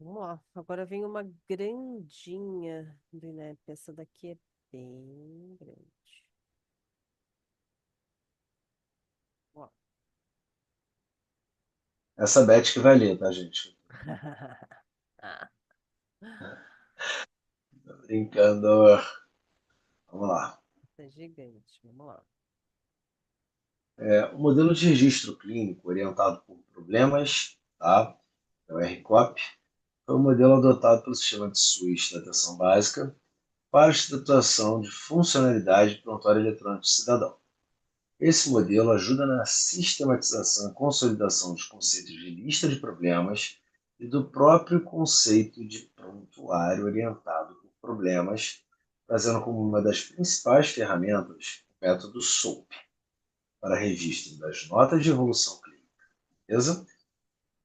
Vamos lá. Agora vem uma grandinha do INEP. Essa daqui é bem grande. Ó. Essa Beth que vai ler, tá, gente? Ah, Tô brincando. Vamos lá. essa é gigante. Vamos lá. O modelo de registro clínico orientado por problemas, tá? É o RCOP, foi um modelo adotado pelo sistema de SUS da atenção básica para a situação de funcionalidade de prontuário eletrônico do cidadão. Esse modelo ajuda na sistematização e consolidação dos conceitos de lista de problemas e do próprio conceito de prontuário orientado por problemas, trazendo como uma das principais ferramentas o método SOAP para registro das notas de evolução clínica. Beleza?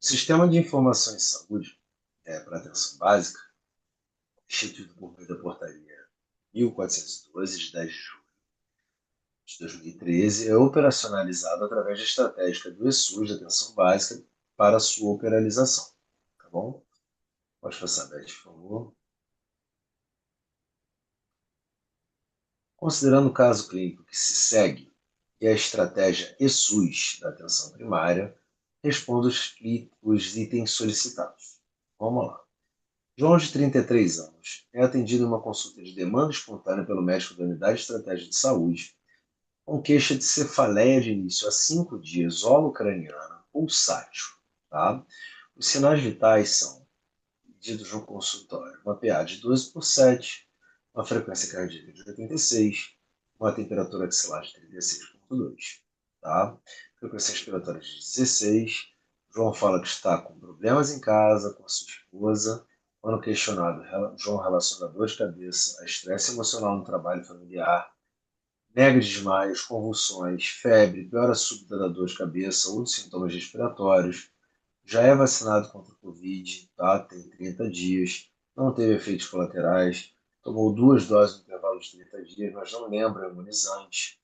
O Sistema de Informação em Saúde para Atenção Básica, instituído por meio da Portaria 1412, de 10 de julho de 2013, é operacionalizado através da estratégia do ESUS de atenção básica para sua operacionalização. Tá bom? Pode passar, Beth, por favor. Considerando o caso clínico que se segue e a estratégia ESUS da atenção primária, responda os itens solicitados. Vamos lá. João, de 33 anos, é atendido em uma consulta de demanda espontânea pelo médico da Unidade de Estratégia de Saúde com queixa de cefaleia de início a 5 dias, holocraniana, pulsátil. Tá? Os sinais vitais são medidos no consultório: uma PA de 12 por 7, uma frequência cardíaca de 86, uma temperatura axilar de 36,2. Tá? Frequência respiratória de 16. João fala que está com problemas em casa, com a sua esposa. Quando questionado, João relaciona dor de cabeça a estresse emocional no trabalho familiar, nega desmaios, convulsões, febre, piora súbita da dor de cabeça ou de sintomas respiratórios. Já é vacinado contra o Covid, tá? Tem 30 dias, não teve efeitos colaterais, tomou 2 doses no intervalo de 30 dias, mas não lembra o imunizante.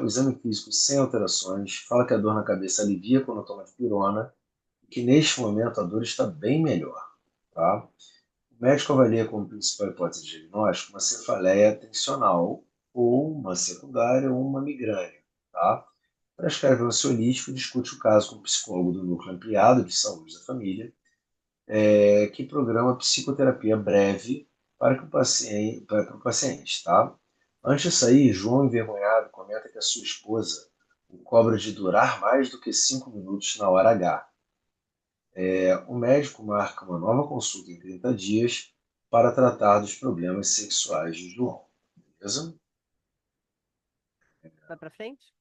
O exame físico sem alterações, fala que a dor na cabeça alivia quando toma dipirona e que neste momento a dor está bem melhor. Tá? O médico avalia como principal hipótese de diagnóstico uma cefaleia tensional ou uma secundária ou uma migrânia. Tá? Prescreve um ansiolítico e discute o caso com o psicólogo do núcleo ampliado de saúde da família, que programa psicoterapia breve para o paciente. Tá? Antes de sair, João, envergonhado, comenta que a sua esposa o cobra de durar mais do que 5 minutos na hora H. O médico marca uma nova consulta em 30 dias para tratar dos problemas sexuais de João. Beleza? Vai pra frente?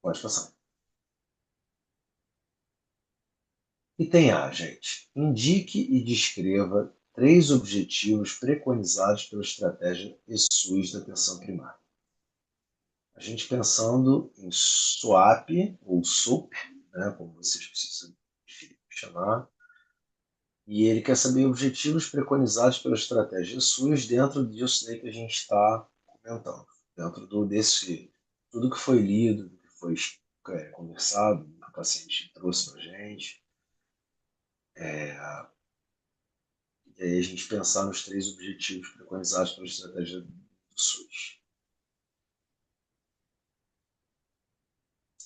Pode passar. Item A, gente. Indique e descreva 3 objetivos preconizados pela estratégia ESUS da atenção primária. A gente pensando em SWAP, ou SOAP, né, como vocês precisam chamar, e ele quer saber objetivos preconizados pela estratégia SUS dentro disso daí que a gente está comentando, dentro desse, tudo que foi lido, que foi conversado, que o paciente trouxe para a gente, e aí a gente pensar nos 3 objetivos preconizados pela estratégia do SUS.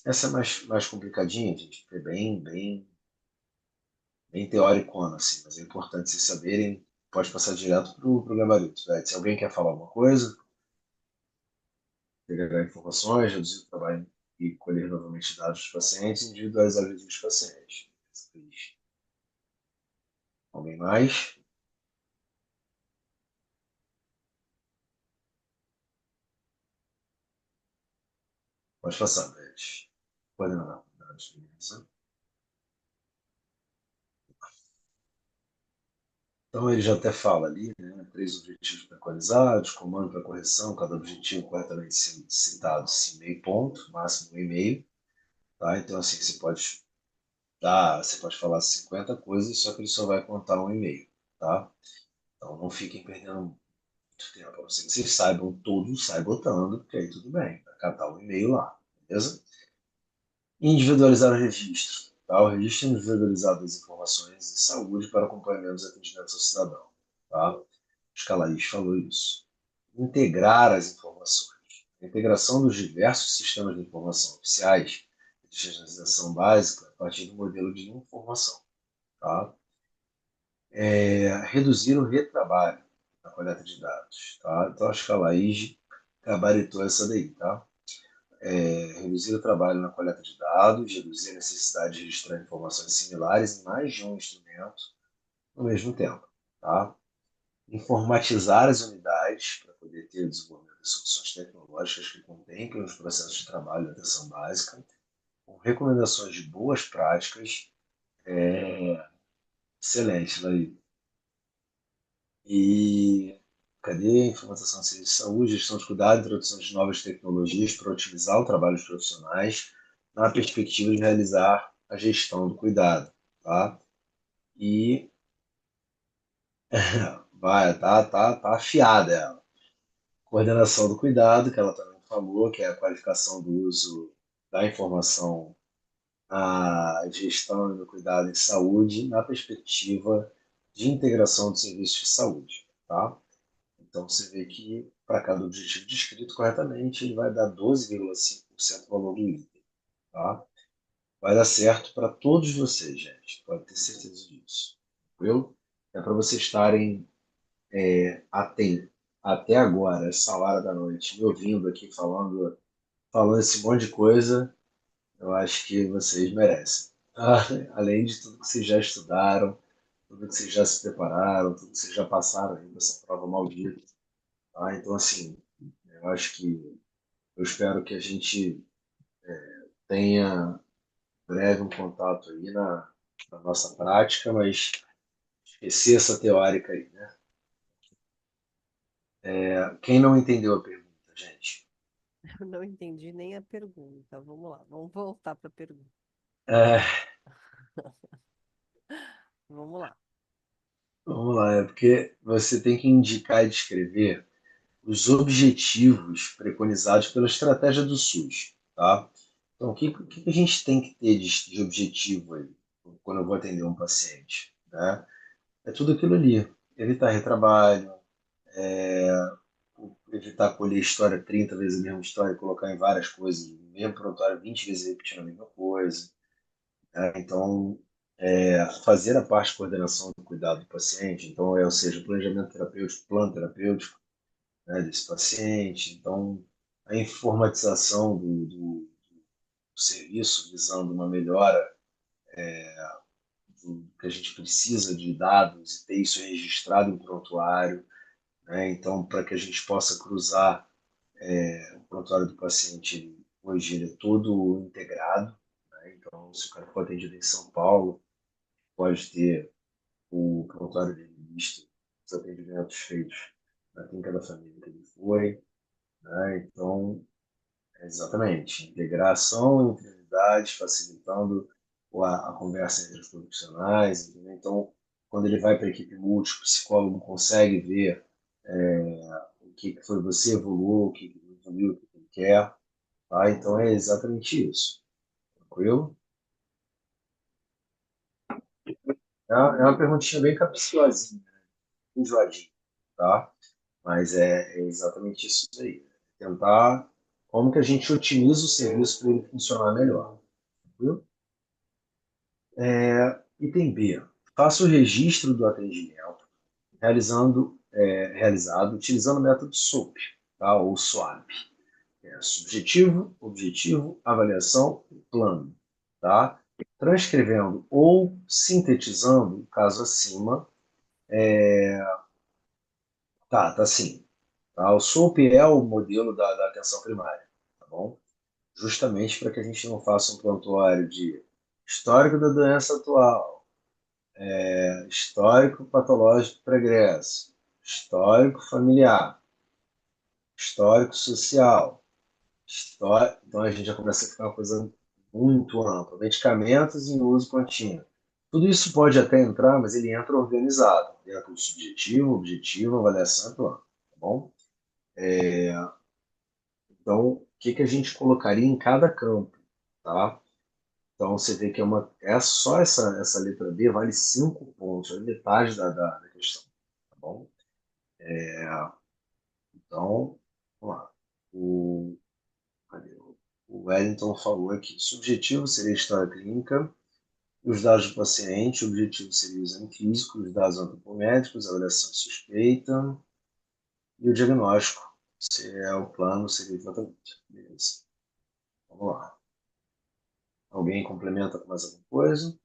Essa é mais complicadinha, gente, porque é bem teoricona, assim, mas é importante vocês saberem. Pode passar direto para o gabarito. Né? Se alguém quer falar alguma coisa, pegar informações, reduzir o trabalho e colher novamente dados dos pacientes e individualizar os dos pacientes. Alguém mais? Pode passar, Beth. Pode não. Beleza. Então ele já até fala ali, né? 3 objetivos preconizados, comando para correção, cada objetivo corretamente citado, sim, meio ponto, máximo 1,5. Tá? Então assim, você pode falar 50 coisas, só que ele só vai contar 1,5. Tá? Então não fiquem perdendo muito tempo. A não ser que vocês saibam todos, sai botando, porque aí tudo bem, vai catar o e-mail lá, beleza? Individualizar o registro. tá? O registro individualizado das informações de saúde para acompanhamento dos atendimentos ao cidadão. Tá? Acho que a Laís falou isso. Integrar as informações. A integração dos diversos sistemas de informação oficiais de digitalização básica a partir do modelo de informação. Tá? Reduzir o retrabalho na coleta de dados. Tá? Então, acho que a Laís gabaritou essa daí. Tá? Reduzir o trabalho na coleta de dados, reduzir a necessidade de registrar informações similares em mais de um instrumento ao mesmo tempo. Tá? Informatizar as unidades para poder ter o desenvolvimento de soluções tecnológicas que contemplem os processos de trabalho da atenção básica, com recomendações de boas práticas. Excelente, Laí. E cadê a informação de serviço de saúde, gestão de cuidado, introdução de novas tecnologias para otimizar o trabalho dos profissionais na perspectiva de realizar a gestão do cuidado, tá? E tá afiada ela. Coordenação do cuidado, que ela também falou, que é a qualificação do uso da informação, a gestão e do cuidado em saúde na perspectiva de integração de serviços de saúde, tá? Então você vê que para cada objetivo descrito corretamente, ele vai dar 12,5% do valor do item, tá? Vai dar certo para todos vocês, gente. Pode ter certeza disso. Viu? É para vocês estarem atentos até agora, essa hora da noite, me ouvindo aqui falando esse monte de coisa, eu acho que vocês merecem. Tá? Além de tudo que vocês já estudaram, tudo que vocês já se prepararam, tudo que vocês já passaram aí nessa prova maldita. Tá? Então, assim, eu acho que eu espero que a gente tenha breve um contato aí na nossa prática, mas esquecer essa teórica aí, né? Quem não entendeu a pergunta, gente? Eu não entendi nem a pergunta. Vamos lá, vamos voltar para a pergunta. É, Vamos lá. vamos lá, é porque você tem que indicar e descrever os objetivos preconizados pela estratégia do SUS, tá? Então, o que a gente tem que ter de objetivo aí, quando eu vou atender um paciente, né? É tudo aquilo ali. Evitar retrabalho, evitar colher história 30 vezes a mesma história e colocar em várias coisas, no mesmo prontuário 20 vezes repetindo a mesma coisa. Né? Então, fazer a parte de coordenação do cuidado do paciente, então, ou seja, planejamento terapêutico, plano terapêutico, né, desse paciente, então, a informatização do serviço visando uma melhora do que a gente precisa de dados e ter isso registrado em prontuário, né? Então, para que a gente possa cruzar o prontuário do paciente, hoje ele é todo integrado, né? Então, se o cara for atendido em São Paulo, pode ter o prontuário dele visto, os atendimentos feitos na clínica da família que ele foi, né? Então, exatamente, integração entre unidades, facilitando a conversa entre os profissionais, entendeu? Então, quando ele vai para a equipe múltipla, o psicólogo consegue ver o que foi você evoluiu, o que evoluiu, o que ele quer, tá? Então é exatamente isso, tranquilo? É uma perguntinha bem capciosinha, enjoadinha, tá? Mas é exatamente isso aí. Tentar como que a gente otimiza o serviço para ele funcionar melhor, tranquilo? Item B. Faça o registro do atendimento realizado utilizando o método SOAP, tá? Ou SWAP. Subjetivo, objetivo, avaliação e plano. Tá? Transcrevendo ou sintetizando o caso acima, tá assim. Tá? O SOAP é o modelo da atenção primária, tá bom? Justamente para que a gente não faça um prontuário de histórico da doença atual, histórico patológico pregresso, histórico familiar, histórico social, então a gente já começa a ficar uma coisa muito ampla. Medicamentos em uso contínuo. Tudo isso pode até entrar, mas ele entra organizado, dentro do subjetivo, objetivo, avaliação e plano, tá bom? Então, o que a gente colocaria em cada campo, tá? Então você vê que é só essa letra B vale 5 pontos, é metade da questão, tá bom? Então, vamos lá. O, cadê? O Wellington falou aqui, subjetivo seria a história clínica, os dados do paciente, o objetivo seria o exame físico, os dados antropométricos, a avaliação suspeita e o diagnóstico, se é o plano, seria o tratamento. Beleza. Vamos lá. Alguém complementa com mais alguma coisa?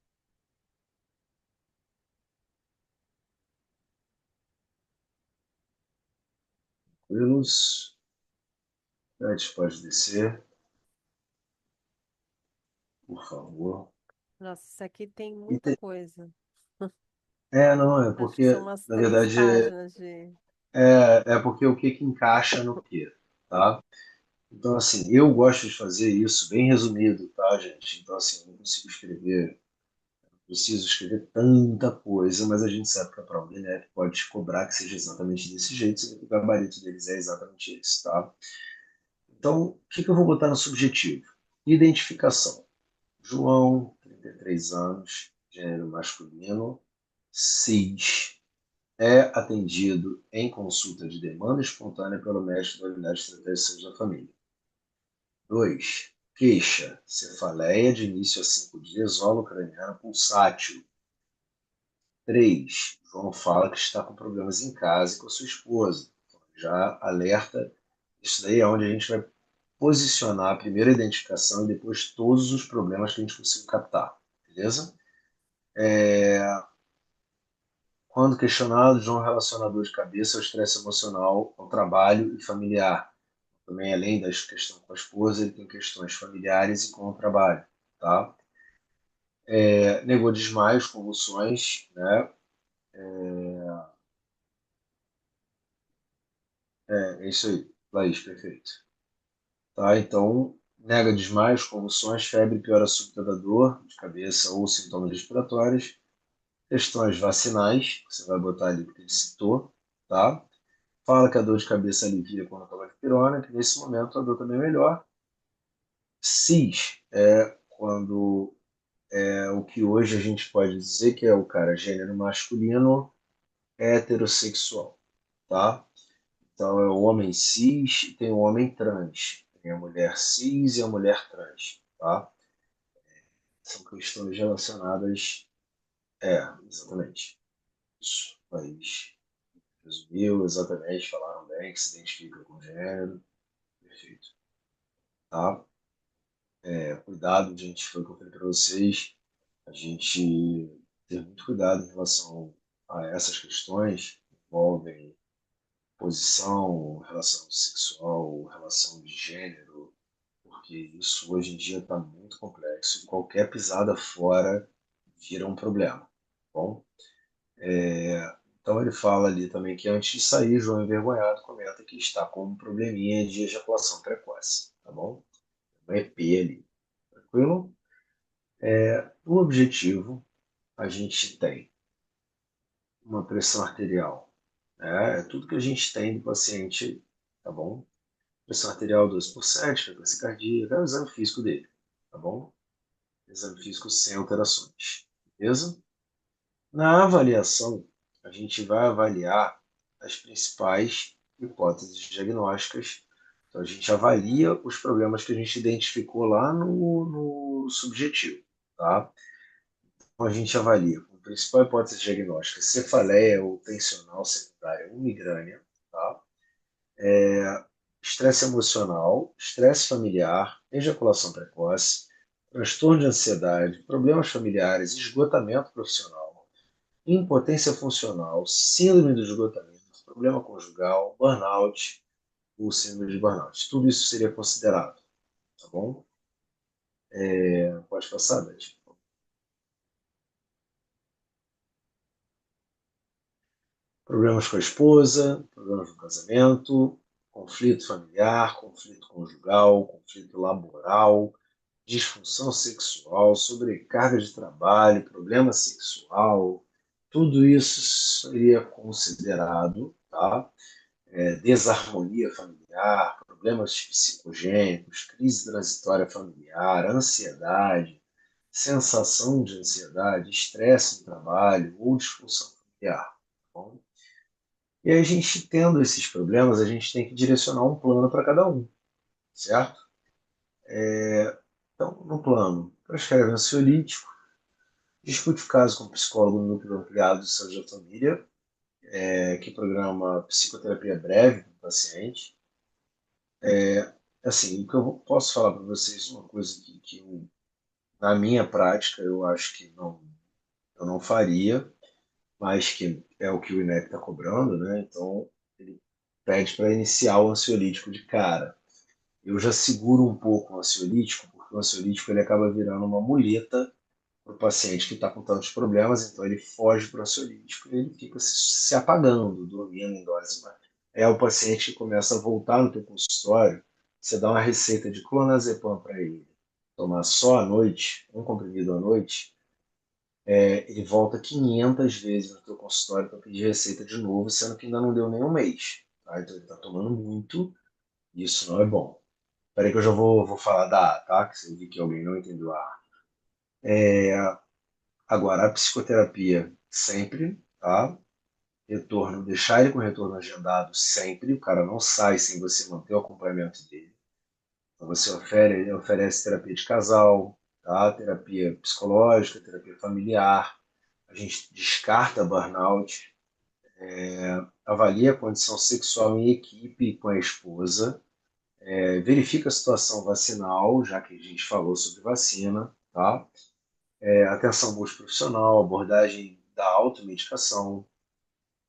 Tranquilos? Antes pode descer, por favor. Nossa, isso aqui tem E muita coisa. não, é Acho que são porque, umas na 3 verdade, páginas de. é porque o que encaixa no quê, tá? Então, assim, eu gosto de fazer isso bem resumido, tá, gente? Então, assim, eu não consigo escrever, preciso escrever tanta coisa, mas a gente sabe que a prova do INEP pode te cobrar que seja exatamente desse jeito, sendo que o gabarito deles é exatamente esse, tá? Então, o que que eu vou botar no subjetivo? Identificação. João, 33 anos, gênero masculino, cis, é atendido em consulta de demanda espontânea pelo médico da unidade de estratégia de saúde da família. 2. Queixa, cefaleia de início a 5 dias, holocraniana pulsátil. 3. João fala que está com problemas em casa e com a sua esposa. Então, já alerta, isso daí é onde a gente vai posicionar a primeira identificação e depois todos os problemas que a gente conseguir captar. Beleza? Quando questionado, João relaciona a dor de cabeça ao estresse emocional, ao trabalho e familiar. Também, além das questões com a esposa, ele tem questões familiares e com o trabalho. Tá? Negou desmaios, convulsões, né? É isso aí, Laís, perfeito. Tá? Então, nega desmaios, convulsões, febre, piora súbita da dor de cabeça ou sintomas respiratórios, questões vacinais, você vai botar ali o que ele citou, tá? Fala que a dor de cabeça alivia quando toma dipirona, que nesse momento a dor também é melhor. Cis é quando é o que hoje a gente pode dizer que é o cara gênero masculino heterossexual, tá? Então é o homem cis e tem o homem trans. Tem a mulher cis e a mulher trans, tá? São questões relacionadas. Exatamente. Isso. Mas resumiu exatamente, falaram bem, que se identifica com gênero. Perfeito. Tá? Cuidado, gente, foi o que eu falei para vocês. A gente ter muito cuidado em relação a essas questões que envolvem posição, relação sexual, relação de gênero, porque isso hoje em dia está muito complexo e qualquer pisada fora vira um problema. Tá bom, então ele fala ali também que antes de sair, João envergonhado comenta que está com um probleminha de ejaculação precoce, tá bom? Um EP ali, tranquilo? O objetivo, a gente tem uma pressão arterial, né? É tudo que a gente tem do paciente, tá bom? Pressão arterial 12/7, frequência cardíaca, é o exame físico dele, tá bom? Exame físico sem alterações, beleza? Na avaliação, a gente vai avaliar as principais hipóteses diagnósticas. Então, a gente avalia os problemas que a gente identificou lá no subjetivo, tá? Então, a gente avalia como principal hipótese diagnóstica cefaleia ou tensional secundária ou migrânia, tá? Estresse emocional, estresse familiar, ejaculação precoce, transtorno de ansiedade, problemas familiares, esgotamento profissional, impotência funcional, síndrome do esgotamento, problema conjugal, burnout, ou síndrome de burnout. Tudo isso seria considerado, tá bom? Pode passar, Beth. Problemas com a esposa, problemas no casamento, conflito familiar, conflito conjugal, conflito laboral, disfunção sexual, sobrecarga de trabalho, problema sexual, tudo isso seria considerado, tá? Desarmonia familiar, problemas psicogênicos, crise transitória familiar, ansiedade. sensação de ansiedade, estresse no trabalho ou disfunção familiar. Tá bom? E a gente tendo esses problemas, a gente tem que direcionar um plano para cada um, certo? Então, no plano, prescreve ansiolítico, discute o caso com o psicólogo no núcleo ampliado de saúde da família, que programa psicoterapia breve para o paciente. Assim, o que eu posso falar para vocês, uma coisa que na minha prática, eu acho que eu não faria, mas que é o que o INEP está cobrando, né? Então, ele pede para iniciar o ansiolítico de cara. Eu já seguro um pouco o ansiolítico, porque o ansiolítico ele acaba virando uma muleta para o paciente que está com tantos problemas, então ele foge para o ansiolítico e ele fica se apagando, dormindo em dose. É o paciente que começa a voltar no teu consultório, você dá uma receita de clonazepam para ele, tomar só à noite, um comprimido à noite, ele volta 500 vezes no teu consultório para pedir receita de novo, sendo que ainda não deu nem um mês. Tá? Então ele está tomando muito, e isso não é bom. Peraí que eu já vou falar da A, tá? Que você viu que alguém não entendeu a A. Agora, a psicoterapia sempre, tá? Retorno, deixar ele com retorno agendado sempre, o cara não sai sem você manter o acompanhamento dele. Então você oferece terapia de casal, tá? Terapia psicológica, terapia familiar. A gente descarta burnout, avalia a condição sexual em equipe com a esposa, verifica a situação vacinal, já que a gente falou sobre vacina, tá? Atenção multiprofissional, abordagem da automedicação,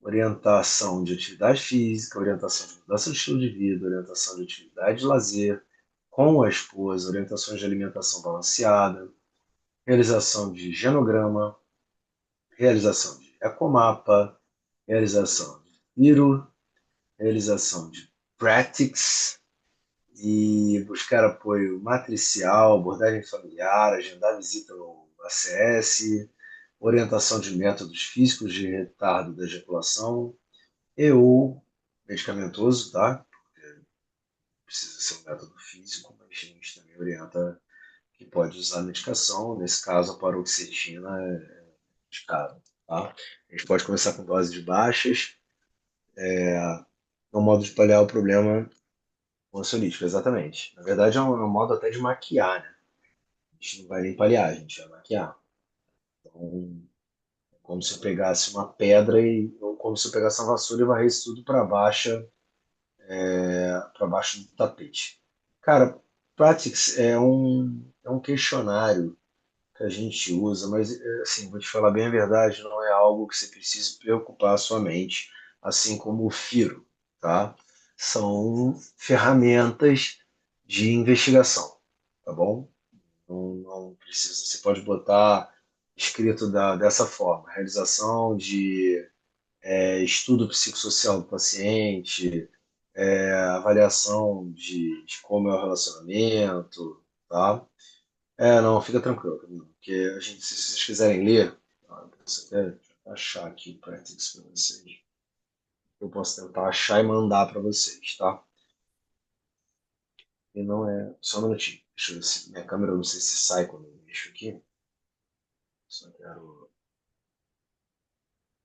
orientação de atividade física, orientação de mudança de estilo de vida, orientação de atividade de lazer com a esposa, orientações de alimentação balanceada, realização de genograma, realização de ecomapa, realização de Miro, realização de Practice e buscar apoio matricial, abordagem familiar, agendar visita no ACS, orientação de métodos físicos de retardo da ejaculação e ou medicamentoso, tá? Precisa ser um método físico, mas a gente também orienta que pode usar medicação. Nesse caso, a paroxetina é indicado, tá? A gente pode começar com doses baixas, é um modo de paliar o problema com ansiolítico, exatamente. Na verdade, é um modo até de maquiar, né? A gente não vai nem paliar, a gente vai maquiar. Então, é como se eu pegasse uma pedra ou como se eu pegasse uma vassoura e varresse tudo para baixo do tapete. Cara, Practice é um questionário que a gente usa, mas assim, vou te falar bem a verdade, não é algo que você precise preocupar a sua mente, assim como o Firo, tá? São ferramentas de investigação, tá bom? Não precisa, você pode botar escrito dessa forma, realização de estudo psicossocial do paciente, avaliação de como é o relacionamento, tá? Não, fica tranquilo, Camilo, porque a gente, se vocês quiserem ler, deixa eu achar aqui o Practice para vocês. Eu posso tentar achar e mandar para vocês, tá? E não é. Só um minutinho. Deixa eu ver se minha câmera, não sei se sai quando eu mexo aqui. Só quero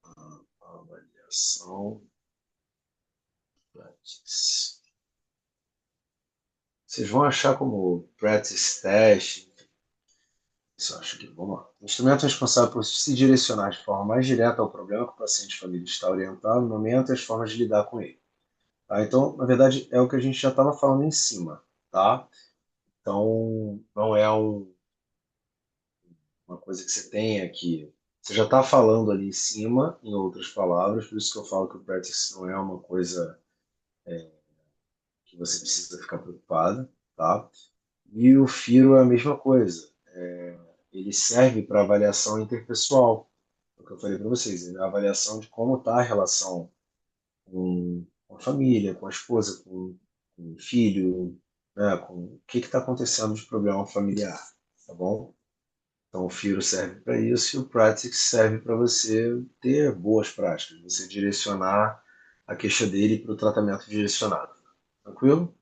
a avaliação. Practice. Vocês vão achar como Practice Test. Isso eu acho que. Vamos lá. O instrumento responsável por se direcionar de forma mais direta ao problema que o paciente e família está orientado no momento e as formas de lidar com ele. Tá? Então, na verdade, é o que a gente já estava falando em cima, tá? Então, não é uma coisa que você tem aqui. Você já está falando ali em cima, em outras palavras, por isso que eu falo que o practice não é uma coisa que você precisa ficar preocupado, tá? E o Firo é a mesma coisa. Ele serve para avaliação interpessoal, é o que eu falei para vocês, é a avaliação de como está a relação com a família, com a esposa, com o filho, né, com o que está acontecendo de problema familiar, tá bom? Então o Firo serve para isso e o Practice serve para você ter boas práticas, você direcionar a queixa dele para o tratamento direcionado. Tranquilo?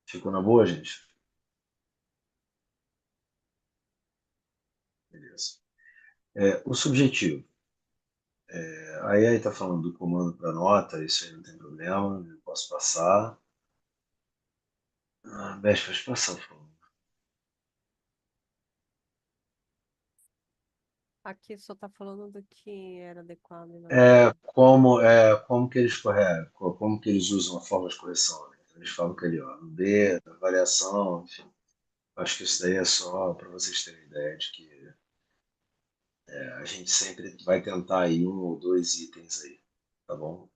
Ficou na boa, gente? Beleza. O subjetivo. Aí está falando do comando para nota, isso aí não tem problema, eu posso passar. Beth, pode passar, por favor. Aqui só tá falando do que era adequado e não adequado. Como que eles corregem, como que eles usam a forma de correção, né? Então, eles falam que ali, ó, no B, na variação, enfim. Acho que isso daí é só para vocês terem ideia de que a gente sempre vai tentar aí um ou dois itens aí, tá bom?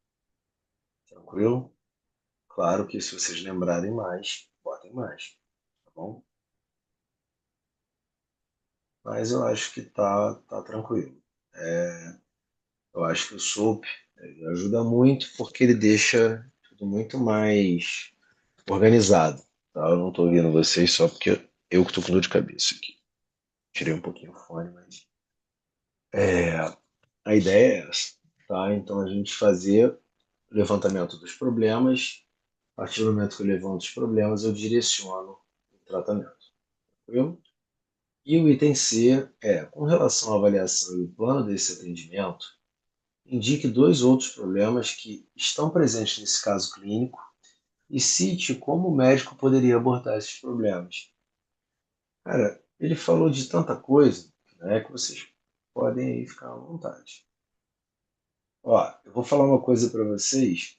Tranquilo? Claro que se vocês lembrarem mais, botem mais, tá bom? Mas eu acho que tá tranquilo. Eu acho que o SOAP ele ajuda muito porque ele deixa tudo muito mais organizado, tá? Eu não estou ouvindo vocês só porque eu que estou com dor de cabeça aqui. Tirei um pouquinho o fone, mas é, a ideia é essa, tá? Então a gente fazer o levantamento dos problemas. A partir do momento que eu levanto os problemas, eu direciono o tratamento, viu? E o item C com relação à avaliação e o plano desse atendimento, indique dois outros problemas que estão presentes nesse caso clínico e cite como o médico poderia abordar esses problemas. Cara, ele falou de tanta coisa, né, que vocês podem aí ficar à vontade. Ó, eu vou falar uma coisa para vocês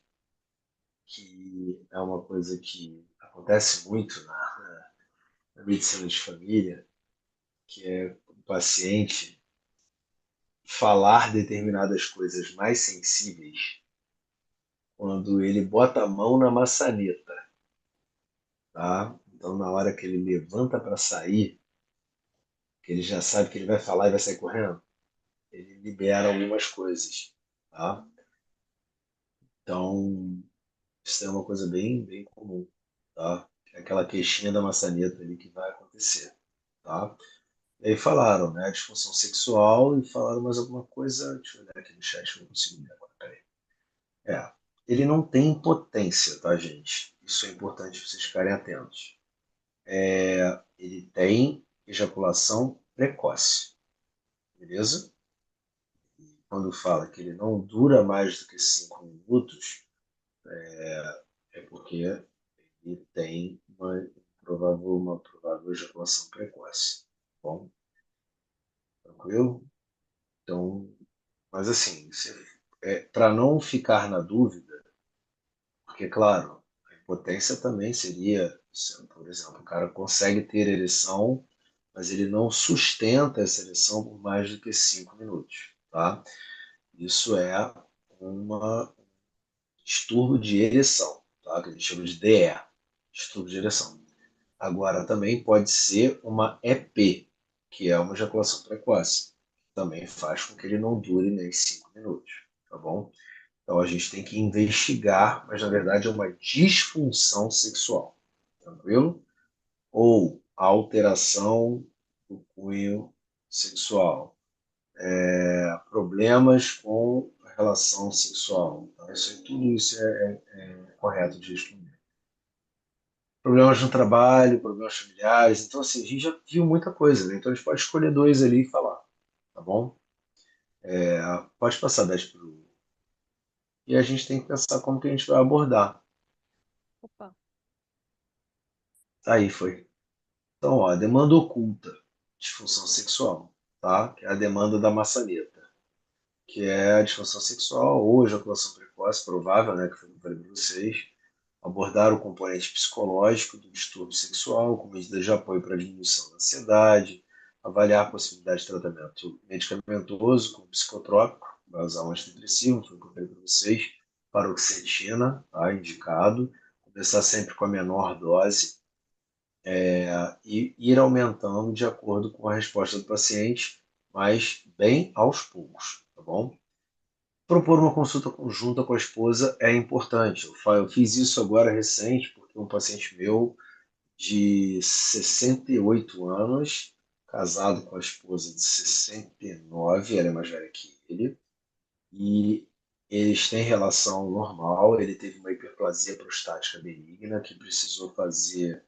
que é uma coisa que acontece muito na medicina de família, que é o paciente falar determinadas coisas mais sensíveis quando ele bota a mão na maçaneta, tá? Então, na hora que ele levanta para sair, que ele já sabe que ele vai falar e vai sair correndo, ele libera algumas coisas, tá? Então, isso é uma coisa bem, bem comum, tá? É aquela queixinha da maçaneta ali que vai acontecer, tá? E aí falaram, né? Disfunção sexual e falaram mais alguma coisa. Deixa eu olhar aqui no chat, não consigo ler agora, peraí. É, ele não tem impotência, tá, gente? Isso é importante pra vocês ficarem atentos. Ele tem ejaculação precoce, beleza? Quando fala que ele não dura mais do que 5 minutos, é porque ele tem uma provável ejaculação precoce. Bom, tranquilo? Então, mas assim, para não ficar na dúvida, porque, claro, a impotência também seria, por exemplo, o cara consegue ter ereção, mas ele não sustenta essa ereção por mais do que 5 minutos, tá? Isso é um distúrbio de ereção, tá? Que a gente chama de DE, distúrbio de ereção. Agora, também pode ser uma EP, que é uma ejaculação precoce. Também faz com que ele não dure nem 5 minutos, tá bom? Então a gente tem que investigar, mas na verdade é uma disfunção sexual, tranquilo? Ou alteração do cunho sexual, problemas com a relação sexual. Então, tudo isso é correto de responder. Problemas no trabalho, problemas familiares. Então, assim, a gente já viu muita coisa, né? Então a gente pode escolher dois ali e falar, tá bom? Pode passar 10 pro. E a gente tem que pensar como que a gente vai abordar. Opa, Aí foi. Então, ó, a demanda oculta, disfunção sexual, tá? Que é a demanda da maçaneta, que é a disfunção sexual ou ejaculação precoce, provável, né? Que foi o que eu falei para vocês. Abordar o componente psicológico do distúrbio sexual com medidas de apoio para a diminuição da ansiedade, avaliar a possibilidade de tratamento medicamentoso como psicotrópico, vai usar um antidepressivo, foi o que eu falei para vocês, paroxetina, tá? Indicado, começar sempre com a menor dose e ir aumentando de acordo com a resposta do paciente, mas bem aos poucos, tá bom? Propor uma consulta conjunta com a esposa é importante. Eu fiz isso agora recente, porque um paciente meu de 68 anos, casado com a esposa de 69, ela é mais velha que ele, e eles têm relação normal. Ele teve uma hiperplasia prostática benigna que precisou fazer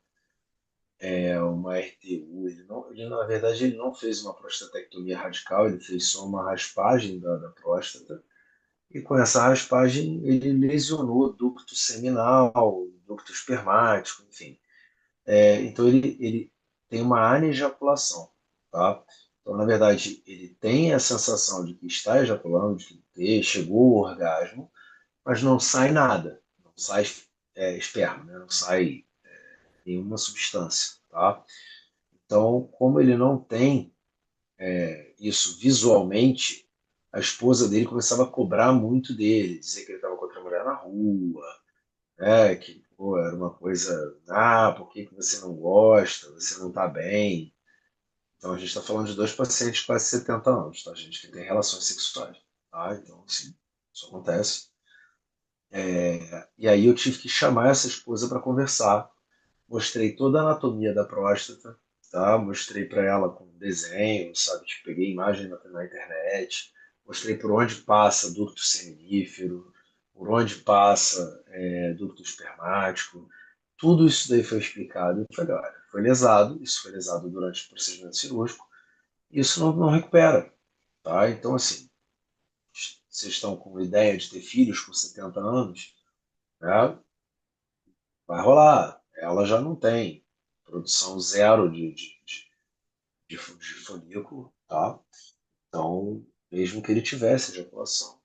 uma RTU. Na verdade, ele não fez uma prostatectomia radical, ele fez só uma raspagem da próstata. E com essa raspagem, ele lesionou o ducto seminal, ducto espermático, enfim. Então, ele tem uma anejaculação, tá? Então, na verdade, ele tem a sensação de que está ejaculando, de que chegou ao orgasmo, mas não sai nada, não sai esperma, né? Não sai nenhuma substância, tá? Então, como ele não tem isso visualmente, a esposa dele começava a cobrar muito dele, dizer que ele estava com outra mulher na rua, né? Que pô, era uma coisa, por que que você não gosta? Você não está bem? Então a gente está falando de dois pacientes de quase 70 anos, tá, gente, que tem relações sexuais, tá? Então, assim, isso acontece. E aí eu tive que chamar essa esposa para conversar. Mostrei toda a anatomia da próstata, tá? Mostrei para ela com desenho, sabe? Tipo, peguei imagem na internet, mostrei por onde passa ducto seminífero, por onde passa ducto espermático. Tudo isso daí foi explicado e falei, olha, foi lesado, isso foi lesado durante o procedimento cirúrgico, isso não recupera, tá? Então, assim, vocês estão com ideia de ter filhos com 70 anos, né? Vai rolar. Ela já não tem produção zero de folículo, tá? Então, mesmo que ele tivesse ejaculação.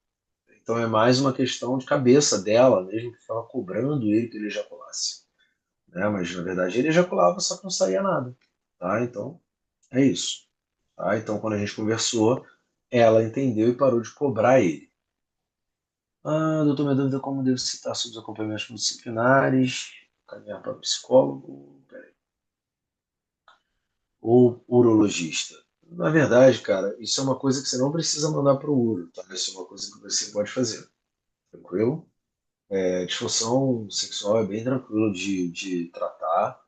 Então, é mais uma questão de cabeça dela, mesmo que estava cobrando ele que ele ejaculasse. Né? Mas, na verdade, ele ejaculava, só que não saía nada. Tá? Então, é isso. Tá? Então, quando a gente conversou, ela entendeu e parou de cobrar ele. Doutor, minha dúvida é como devo citar sobre os acompanhamentos multidisciplinares, caminhar para o psicólogo. Peraí. Ou urologista. Na verdade, cara, isso é uma coisa que você não precisa mandar para o uro, tá? Isso é uma coisa que você pode fazer, tranquilo? Disfunção sexual é bem tranquilo de tratar.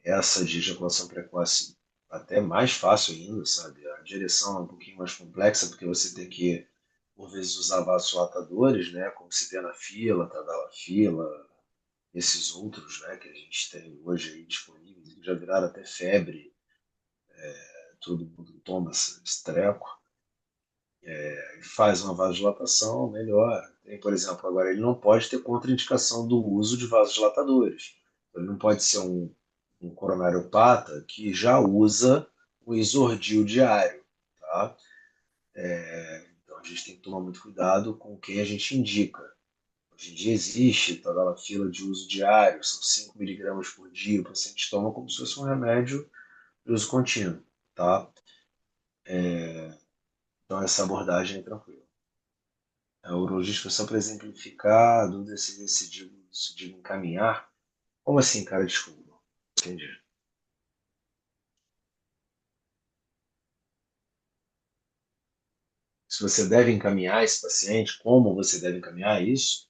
Essa de ejaculação precoce até mais fácil ainda, sabe? A direção é um pouquinho mais complexa, porque você tem que, por vezes, usar vasodilatadores, né? Como se vê na fila, tadalafila, esses outros, né? Que a gente tem hoje aí disponíveis, que já viraram até febre, todo mundo toma esse treco, faz uma vasodilatação, melhora. Tem, por exemplo, agora ele não pode ter contraindicação do uso de vasodilatadores. Ele não pode ser um coronariopata que já usa o isordil diário, tá? Então a gente tem que tomar muito cuidado com quem a gente indica. Hoje em dia existe tadalafila de uso diário, são 5 miligramas por dia, o paciente toma como se fosse um remédio de uso contínuo, tá? Então essa abordagem é tranquila. O urologista só para exemplificar, a dúvida é se digo encaminhar. Como assim, cara? Desculpa. Entendi. Se você deve encaminhar esse paciente, como você deve encaminhar isso?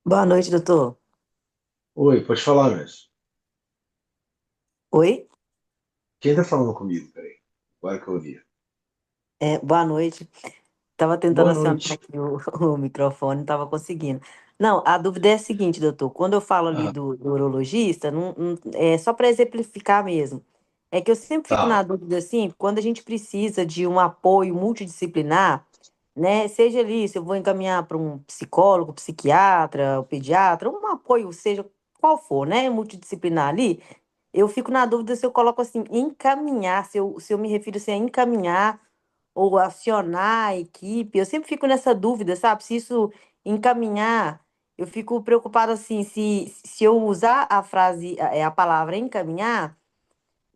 Boa noite, doutor. Oi, pode falar mesmo. Oi? Quem tá falando comigo? Peraí. Agora que eu ouvi. Boa noite. Tava tentando Boa acionar noite. aqui o microfone, não tava conseguindo. Não, a dúvida é a seguinte, doutor. Quando eu falo ali Ah, do urologista, é só para exemplificar mesmo. É que eu sempre fico na tá. dúvida, assim, quando a gente precisa de um apoio multidisciplinar, né? Seja ali, se eu vou encaminhar para um psicólogo, psiquiatra, um pediatra, um apoio, seja qual for, né? Multidisciplinar ali. Eu fico na dúvida se eu coloco assim, encaminhar, se eu me refiro assim, a encaminhar ou acionar a equipe. Eu sempre fico nessa dúvida, sabe? Se isso encaminhar, eu fico preocupada assim, se eu usar a frase, a palavra encaminhar,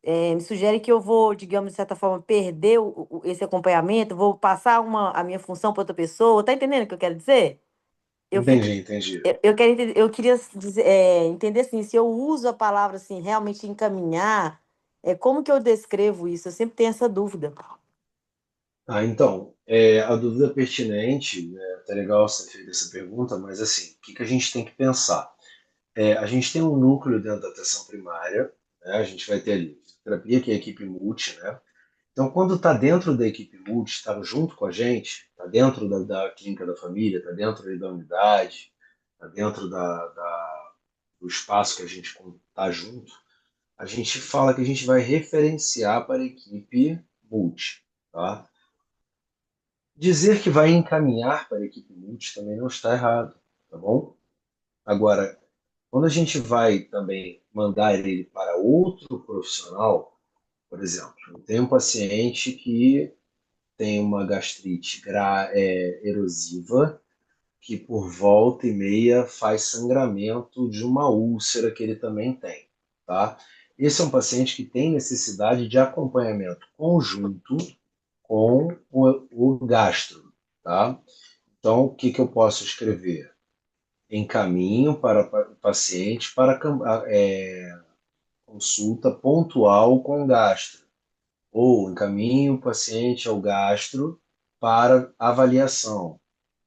me sugere que eu vou, digamos, de certa forma, perder esse acompanhamento, vou passar a minha função para outra pessoa. Tá entendendo o que eu quero dizer? Eu fico Entendi, entendi. eu queria dizer, entender assim, se eu uso a palavra assim, realmente encaminhar, como que eu descrevo isso? Eu sempre tenho essa dúvida. Então, a dúvida pertinente, né, tá legal você ter feito essa pergunta, mas assim, o que que a gente tem que pensar? A gente tem um núcleo dentro da atenção primária, né, a gente vai ter ali terapia, que é a equipe multi, né? Então, quando está dentro da equipe multi, está junto com a gente, está dentro da clínica da família, está dentro ali da unidade, está dentro do espaço que a gente está junto, a gente fala que a gente vai referenciar para a equipe multi. Tá? Dizer que vai encaminhar para a equipe multi também não está errado, tá bom? Agora, quando a gente vai também mandar ele para outro profissional, por exemplo, eu tenho um paciente que tem uma gastrite erosiva, que por volta e meia faz sangramento de uma úlcera que ele também tem, tá? Esse é um paciente que tem necessidade de acompanhamento conjunto com o gastro, tá? Então, o que que eu posso escrever? Encaminho para o paciente para consulta pontual com gastro, ou encaminho o paciente ao gastro para avaliação,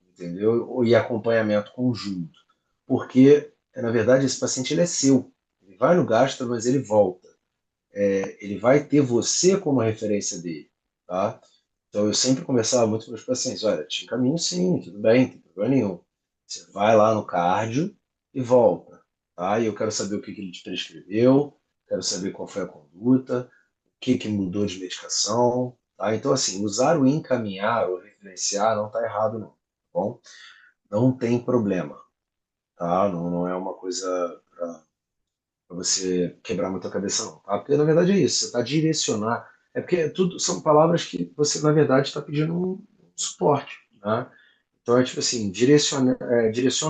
entendeu? E acompanhamento conjunto. Porque, na verdade, esse paciente ele é seu. Ele vai no gastro, mas ele volta. Ele vai ter você como referência dele, tá? Então, eu sempre conversava muito com os pacientes, olha, te encaminho sim, tudo bem, não tem problema nenhum. Você vai lá no cardio e volta, tá? E eu quero saber o que que ele te prescreveu, quero saber qual foi a conduta, o que que mudou de medicação, tá? Então, assim, usar o encaminhar ou referenciar não está errado, não, tá bom? Não tem problema, tá? Não, não é uma coisa para você quebrar muito a cabeça, não, tá? Porque na verdade é isso, você está direcionar. É porque tudo são palavras que você, na verdade, está pedindo um suporte, né? Então é tipo assim, direciona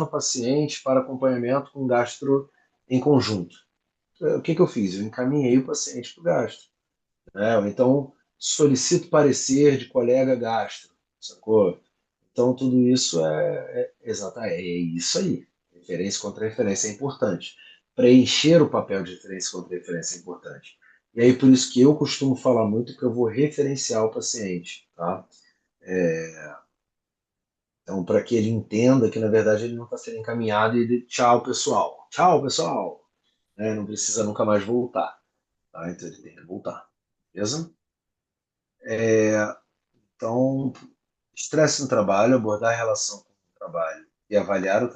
o paciente para acompanhamento com gastro em conjunto. O que que eu fiz? Eu encaminhei o paciente para o gastro, né? Ou então solicito parecer de colega gastro, sacou? Então tudo isso é isso aí. Referência contra referência é importante. Preencher o papel de referência contra referência é importante. E aí por isso que eu costumo falar muito que eu vou referenciar o paciente, tá? Então, para que ele entenda que, na verdade, ele não está sendo encaminhado e tchau, pessoal. Tchau, pessoal. Né? Não precisa nunca mais voltar. Tá? Então, ele tem que voltar. Beleza? Então, estresse no trabalho, abordar a relação com o trabalho e avaliar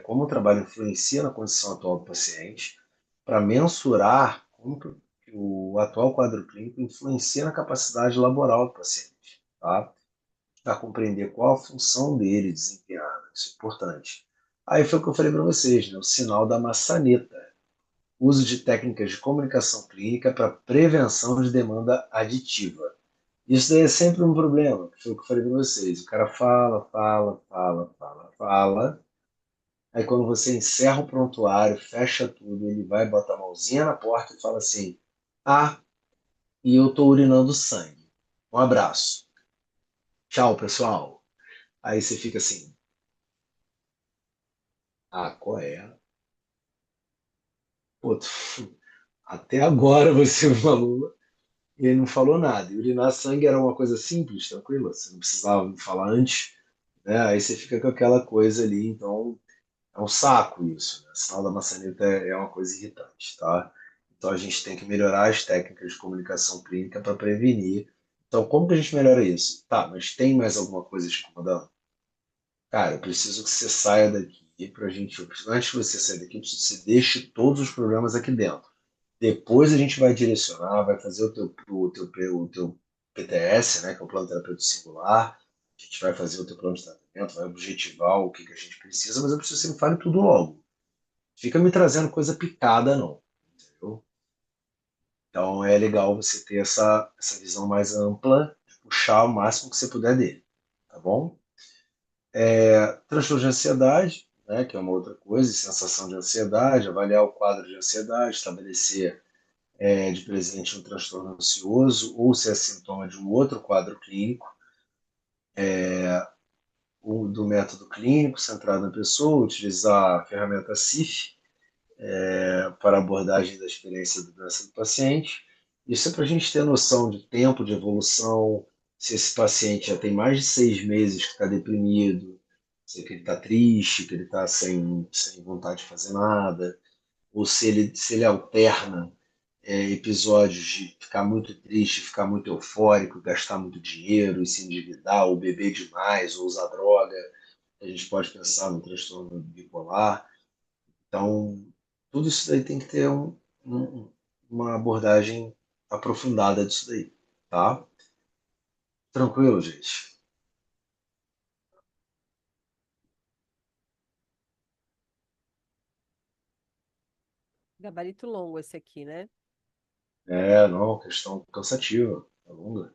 como o trabalho influencia na condição atual do paciente, para mensurar como que o atual quadro clínico influencia na capacidade laboral do paciente. Tá? Para compreender qual a função dele desempenhada. Isso é importante. Aí foi o que eu falei para vocês, né? O sinal da maçaneta. Uso de técnicas de comunicação clínica para prevenção de demanda aditiva. Isso daí é sempre um problema, que foi o que eu falei para vocês. O cara fala, fala, fala, fala, fala. Aí quando você encerra o prontuário, fecha tudo, ele vai botar a mãozinha na porta e fala assim: Ah, e eu tô urinando sangue. Um abraço. Tchau, pessoal. Aí você fica assim: Ah, qual é? Pô, até agora você falou e ele não falou nada. E urinar sangue era uma coisa simples, tranquila, você não precisava me falar antes, né? Aí você fica com aquela coisa ali, então é um saco isso, né? Sinal da maçaneta é uma coisa irritante, tá? Então a gente tem que melhorar as técnicas de comunicação clínica para prevenir. Então, como que a gente melhora isso? Tá, mas tem mais alguma coisa te incomodando? Cara, eu preciso que você saia daqui pra gente. Antes de você sair daqui, eu preciso que você deixe todos os problemas aqui dentro. Depois a gente vai direcionar, vai fazer o teu PTS, né, que é o plano terapêutico singular. A gente vai fazer o teu plano de tratamento, vai objetivar o que que a gente precisa, mas eu preciso que você me fale tudo logo. Fica me trazendo coisa picada, não. Entendeu? Então é legal você ter essa visão mais ampla, de puxar o máximo que você puder dele. Tá bom? Transtorno de ansiedade, né, que é uma outra coisa, sensação de ansiedade, avaliar o quadro de ansiedade, estabelecer de presente um transtorno ansioso ou se é sintoma de um outro quadro clínico, do método clínico centrado na pessoa, utilizar a ferramenta CIF para abordagem da experiência da doença do paciente. Isso é para a gente ter noção de tempo de evolução, se esse paciente já tem mais de 6 meses que está deprimido, se ele está triste, que ele está sem vontade de fazer nada, ou se ele alterna episódios de ficar muito triste, ficar muito eufórico, gastar muito dinheiro e se endividar, ou beber demais, ou usar droga. A gente pode pensar no transtorno bipolar. Então, tudo isso daí tem que ter uma abordagem aprofundada disso daí, tá? Tranquilo, gente? Gabarito longo esse aqui, né? Não, questão cansativa, tá longa.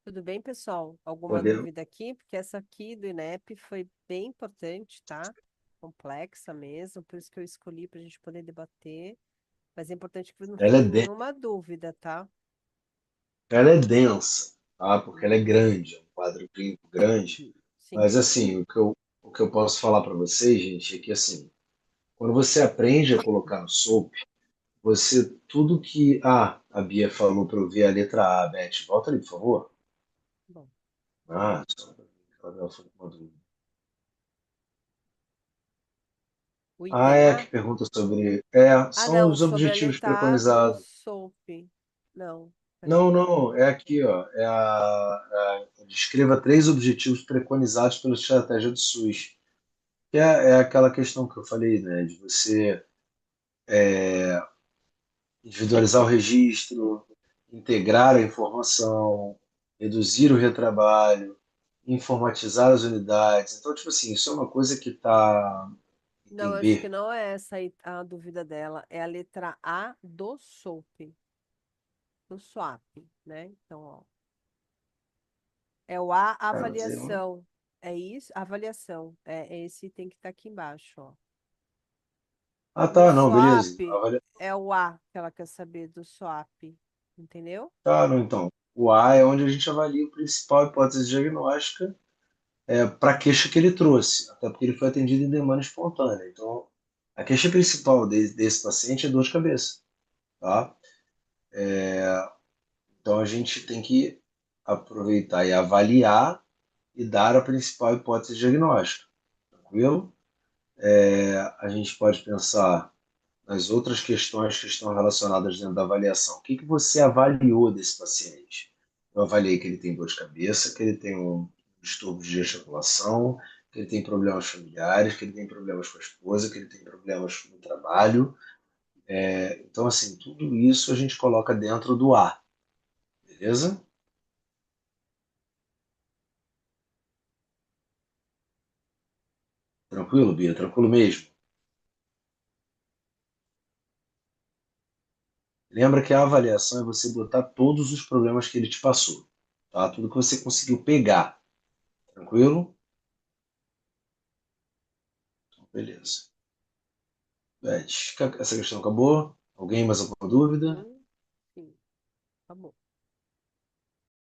Tudo bem, pessoal? Alguma Podemos. dúvida aqui? Porque essa aqui do INEP foi bem importante, tá? Complexa mesmo, por isso que eu escolhi para a gente poder debater. Mas é importante que não Ela é, fique den- nenhuma dúvida, tá? ela é densa, tá? Porque ela é Uhum. grande, é um quadro clínico grande. Sim. Mas, assim, o que eu posso falar para vocês, gente, é que, assim, quando você aprende a colocar no SOAP, tudo que. Ah, a Bia falou para eu ver a letra A, Beth. Volta ali, por favor. Bom, Ah, só ela foi com uma dúvida. o Ah, item é, que A? pergunta sobre. Ah, São não, os sobre a objetivos letra A do preconizados. SOAP. Não, Não, peraí. não, é aqui, ó. Descreva 3 objetivos preconizados pela estratégia do SUS. Que é aquela questão que eu falei, né? De você individualizar o registro, integrar a informação, reduzir o retrabalho, informatizar as unidades. Então, tipo assim, isso é uma coisa que está Não, item eu acho que B. não é essa aí a dúvida dela. É a letra A do SOAP, do SWAP, né? Então, ó. É o A, Ah, mas aí não- avaliação. É isso? Avaliação. É esse tem que estar aqui embaixo, ó. Ah, No tá, não, beleza. SWAP é o A que ela quer saber do SWAP. Entendeu? Tá, não, então. O A é onde a gente avalia a principal hipótese diagnóstica para a queixa que ele trouxe, até porque ele foi atendido em demanda espontânea. Então, a queixa principal desse paciente é dor de cabeça, tá? Então, a gente tem que aproveitar e avaliar e dar a principal hipótese diagnóstica, tranquilo? A gente pode pensar nas outras questões que estão relacionadas dentro da avaliação. O que que você avaliou desse paciente? Eu avaliei que ele tem dor de cabeça, que ele tem um distúrbio de ejaculação, que ele tem problemas familiares, que ele tem problemas com a esposa, que ele tem problemas no trabalho. Então, assim, tudo isso a gente coloca dentro do A, beleza? Tranquilo, Bia? Tranquilo mesmo? Lembra que a avaliação é você botar todos os problemas que ele te passou, tá? Tudo que você conseguiu pegar, tranquilo? Então, beleza. Beth, essa questão acabou? Alguém mais alguma dúvida? Sim, acabou.